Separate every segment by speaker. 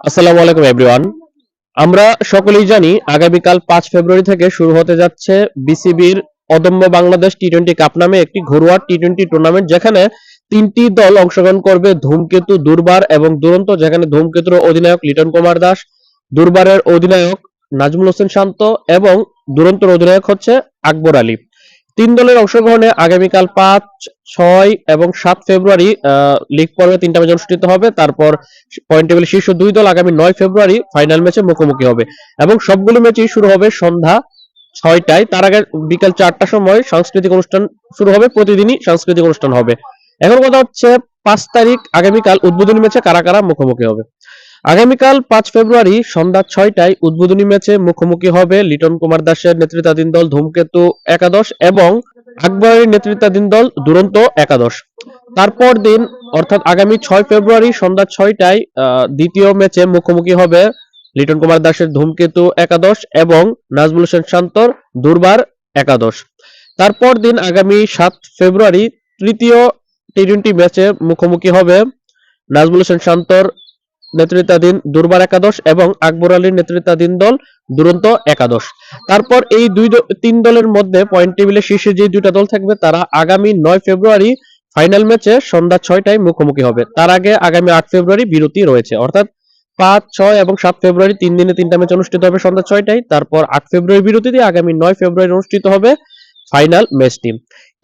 Speaker 1: আসসালামু আলাইকুম এভরিওয়ান। আমরা সকলেই জানি আগামীকাল 5 ফেব্রুয়ারি থেকে শুরু হতে যাচ্ছে বিসিবির অদম্য বাংলাদেশ টি-20 কাপ নামে একটি ঘরোয়া টি-20 টুর্নামেন্ট, যেখানে তিনটি দল অংশগ্রহণ করবে: ধূমকেতু, দুর্বার এবং দুরন্ত। যেখানে ধূমকেতুর অধিনায়ক লিটন কুমার দাস, দুর্বারের অধিনায়ক নাজমুল হোসেন শান্ত এবং দুরন্তর অধিনায়ক হচ্ছে আকবর আলী। তিন দলের অংশগ্রহণে আগামীকাল 5, 6 এবং 7 ফেব্রুয়ারি লিগ পর্বে তিনটা ম্যাচ অনুষ্ঠিত হবে। তারপর পয়েন্ট টেবিলের শীর্ষ দুই দল আগামী 9 ফেব্রুয়ারি ফাইনাল ম্যাচে মুখোমুখি হবে এবং সবগুলো ম্যাচই শুরু হবে সন্ধ্যা 6টায়। তার আগে বিকাল 4টার সময় সাংস্কৃতিক অনুষ্ঠান শুরু হবে। প্রতিদিনই সাংস্কৃতিক অনুষ্ঠান হবে। এখন কথা হচ্ছে 5 তারিখ আগামীকাল উদ্বোধনী ম্যাচে কারা কারা মুখোমুখি হবে। আগামীকাল 5 ফেব্রুয়ারি সন্ধ্যা 6টায় উদ্বোধনী ম্যাচে মুখোমুখি হবে লিটন কুমার দাসের নেতৃত্বাধীন দল ধূমকেতু একাদশ এবং আকবরের নেতৃত্বাধীন দল দুরন্ত একাদশ। তারপর দিন অর্থাৎ আগামী 6 ফেব্রুয়ারি সন্ধ্যা 6টায় দ্বিতীয় ম্যাচে মুখোমুখি হবে লিটন কুমার দাসের ধূমকেতু একাদশ এবং নাজমুল হোসেন শান্তর দুর্বার একাদশ। তারপর দিন আগামী 7 ফেব্রুয়ারি তৃতীয় টি-20 ম্যাচে মুখোমুখি হবে নাজমুল হোসেন শান্তর নেতৃত্বাধীন দুর্বার একাদশ এবং আকবর আলীর নেতৃত্বাধীন দল দুরন্ত একাদশ। তারপর এই তিন দলের মধ্যে পয়েন্ট টেবিলের শীর্ষে যে দুইটা দল থাকবে তারা আগামী 9 ফেব্রুয়ারি ফাইনাল ম্যাচে সন্ধ্যা 6টায় মুখোমুখি হবে। তার আগে আগামী 8 ফেব্রুয়ারি বিরতি রয়েছে, অর্থাৎ 5, 6 এবং 7 ফেব্রুয়ারি 3 দিনে 3টা ম্যাচ অনুষ্ঠিত হবে সন্ধ্যা 6টায়। তারপর 8 ফেব্রুয়ারি বিরতি দিয়ে আগামী 9 ফেব্রুয়ারি অনুষ্ঠিত হবে ফাইনাল ম্যাচটি।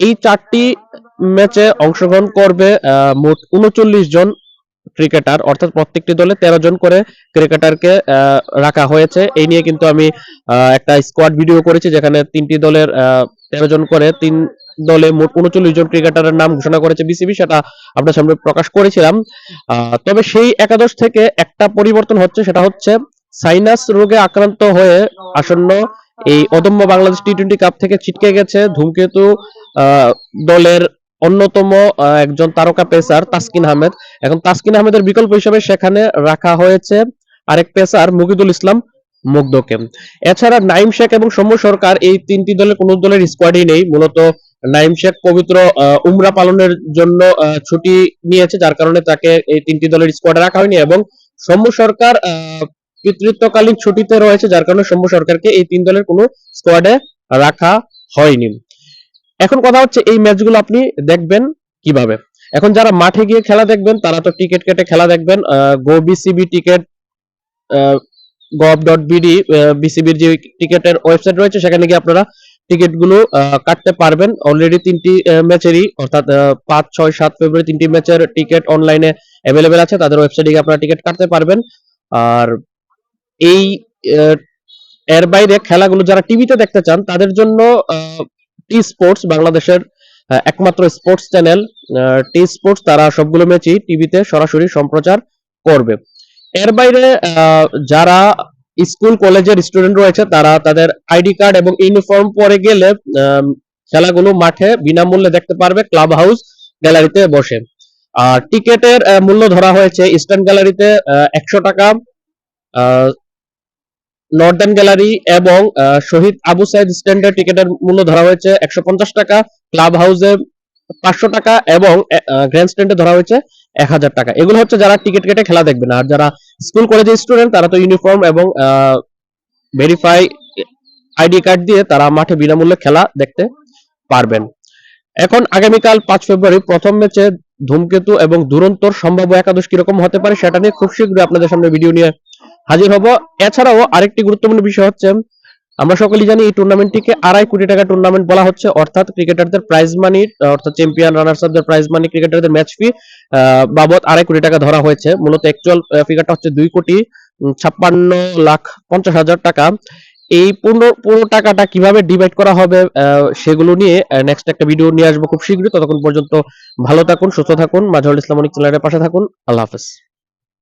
Speaker 1: এই চারটি ম্যাচে অংশগ্রহণ করবে মোট 39 জন ক্রিকেটার, অর্থাৎ প্রত্যেকটি দলে 13 জন করে ক্রিকেটারকে রাখা হয়েছে। এই নিয়ে কিন্তু আমি একটা স্কোয়াড ভিডিও করেছি, যেখানে তিনটি দলের 13 জন করে, তিন দলে মোট 39 জন ক্রিকেটারের নাম ঘোষণা করেছে বিসিবি, সেটা আপনার সামনে প্রকাশ করেছিলাম। তবে সেই একাদশ থেকে একটা পরিবর্তন হচ্ছে, সেটা হচ্ছে সাইনাস রোগে আক্রান্ত হয়ে আসন্ন এই অদম্য বাংলাদেশ টি-20 কাপ থেকে ছিটকে গেছে ধূমকেতু দলের অন্যতম একজন তারকা পেসার তাসকিন আহমেদ। এখন তাসকিন আহমেদের বিকল্প হিসেবে সেখানে রাখা হয়েছে আরেক পেসার মুকিদুল ইসলাম মুগ্ধকে। এছাড়া নাইম শেখ এবং সৌম্য সরকার, এই তিনটি দলের কোন দলের স্কোয়াডই নেই। মূলত নাইম শেখ পবিত্র উমরা পালনের জন্য ছুটি নিয়েছে, যার কারণে তাকে এই তিনটি দলের স্কোয়াডে রাখা হয়নি এবং সৌম্য সরকার পিতৃত্বকালীন ছুটিতে রয়েছে, যার কারণে সৌম্য সরকারকে এই তিন দলের কোনো স্কোয়াডে রাখা হয়নি। এখন কথা হচ্ছে এই ম্যাচগুলো আপনি দেখবেন কিভাবে। এখন যারা মাঠে গিয়ে খেলা দেখবেন তারা তো টিকিট কেটে খেলা দেখবেন। গো বিসিবি টিকেট gov.bd বিসিবির যে টিকেটের ওয়েবসাইট রয়েছে, সেখানে গিয়ে আপনারা টিকিটগুলো কাটতে পারবেন। অলরেডি তিনটি ম্যাচেরই, অর্থাৎ 5, 6, 7 ফেব্রুয়ারি তিনটি ম্যাচের টিকিট অনলাইনে অ্যাভেলেবেল আছে, তাদের ওয়েবসাইটে গিয়ে আপনারা টিকিট কাটতে পারবেন। আর এই এর বাইরে খেলাগুলো যারা টিভিতে দেখতে চান তাদের জন্য টি স্পোর্টস, বাংলাদেশের একমাত্র স্পোর্টস চ্যানেল টি স্পোর্টস, তারা সবগুলো ম্যাচই টিভিতে সরাসরি সম্প্রচার করবে। এর বাইরে যারা স্কুল কলেজের স্টুডেন্ট রয়েছে তারা তাদের আইডি কার্ড এবং ইউনিফর্ম পরে গেলে খেলাগুলো মাঠে বিনামূল্যে দেখতে পারবে ক্লাব হাউস গ্যালারিতে বসে। আর টিকেটের মূল্য ধরা হয়েছে ইস্টার্ন গ্যালারিতে 100 টাকা, নর্দার্ন গ্যালারি এবং শহীদ আবু সাইদ স্ট্যান্ডের টিকেটের মূল্য ধরা হয়েছে 150 টাকা, ক্লাব হাউসে 500 টাকা এবং গ্র্যান্ড স্ট্যান্ডে ধরা হয়েছে 1000 টাকা। এগুলো হচ্ছে যারা টিকিট কেটে খেলা দেখবেন। আর যারা স্কুল কলেজের স্টুডেন্ট তারা তো ইউনিফর্ম এবং ভেরিফাই আইডি কার্ড দিয়ে তারা মাঠে বিনামূল্যে খেলা দেখতে পারবেন। এখন আগামীকাল 5 ফেব্রুয়ারি প্রথম ম্যাচে ধূমকেতু এবং দুরন্তর সম্ভাব্য একাদশ কিরকম হতে পারে সেটা নিয়ে খুব শীঘ্রই আপনাদের সামনে ভিডিও নিয়ে হাজির হব। এছাড়াও আরেকটি গুরুত্বপূর্ণ বিষয় হচ্ছে, আমরা সকলেই জানি এই টুর্নামেন্টটিকে 2.5 কোটি টাকা টুর্নামেন্ট বলা হচ্ছে, অর্থাৎ ক্রিকেটারদের প্রাইজ মানি, অর্থাৎ চ্যাম্পিয়ন রানার্স আপদের প্রাইজ মানি, ক্রিকেটারদের ম্যাচ ফি বাবদ 2.5 কোটি টাকা ধরা হয়েছে। মূলত অ্যাকচুয়াল ফিগারটা হচ্ছে 2,56,50,000 টাকা। এই পুরো টাকাটা কিভাবে ডিভাইড করা হবে সেগুলো নিয়ে নেক্সট একটা ভিডিও নিয়ে আসবো খুব শীঘ্রই। ততক্ষণ পর্যন্ত ভালো থাকুন, সুস্থ থাকুন, মাজহারুল ইসলাম অনিক চ্যানেলের পাশে থাকুন। আল্লাহ হাফেজ।